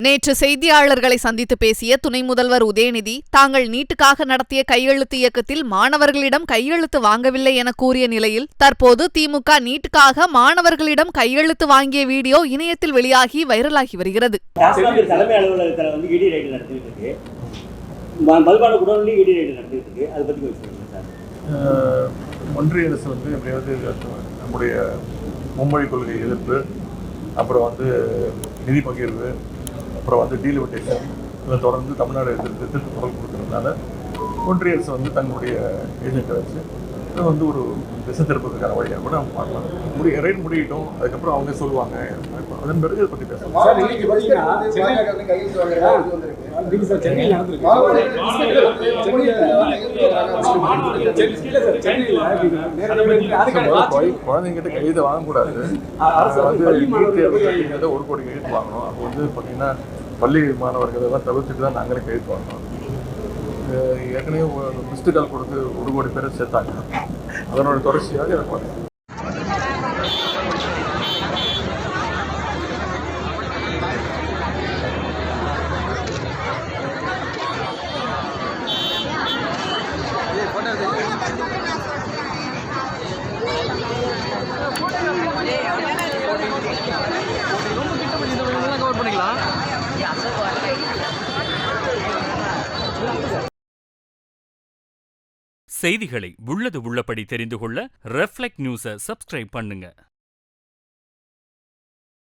நேற்று செய்தியாளர்களை சந்தித்து பேசிய துணை முதல்வர் உதயநிதி, தாங்கள் நீட்டுக்காக நடத்திய கையெழுத்து இயக்கத்தில் மாணவர்களிடம் கையெழுத்து வாங்கவில்லை என கூறிய நிலையில், தற்போது திமுக நீட்டுக்காக மாணவர்களிடம் கையெழுத்து வாங்கிய வீடியோ இணையத்தில் வெளியாகி வைரலாகி வருகிறது. தலைமை அலுவலகத்தில் வந்து இடி ரைடு நடத்திட்டு இருக்கு, மதுபான குடோன்ல இடி ரைடு நடத்திட்டு இருக்கு. அதை பத்தி சொல்லுங்க சார். ஒன்றிய அரசு வந்து எப்படியாவது நம்முடைய மும்மொழி கொள்கை எதிர்ப்பு, அப்புறம் வந்து நிதி பகிர்வு, அப்புறம் வந்து டீலிமிட்டேஷன், இதை தொடர்ந்து தமிழ்நாடு எதிர்த்து குரல் கொடுக்கறதுனால ஒன்றிய அரசு வந்து தன்னுடைய ஏஜென்ட்டை வச்சு இதை வந்து ஒரு திசை திருப்பதுக்கான வழியாக கூட அவங்க பார்க்கலாம். ரைட் முடியட்டும், அதுக்கப்புறம் அவங்க சொல்லுவாங்க. அதன் பிறகு இதை பற்றி பேசலாம். குழந்தைங்கிட்ட கையெழுத்து வாங்கக்கூடாது. வந்து ஒரு கோடி கையெழுத்து வாங்கணும். அப்போ வந்து பார்த்தீங்கன்னா பள்ளி மாணவர்கள் எல்லாம் தவிர்த்துட்டு தான் நாங்களே கையெழுத்து வாங்கணும். ஏற்கனவே மிஸ்டு கால் கொடுத்து 1 கோடி பேரை சேர்த்தாங்க. அதனோட தொடர்ச்சியாக எனக்கு பார்த்தேன். செய்திகளை உள்ளது உள்ளபடி தெரிந்து கொள்ள ரெஃப்ளெக்ட் நியூஸை சப்ஸ்கிரைப் பண்ணுங்க.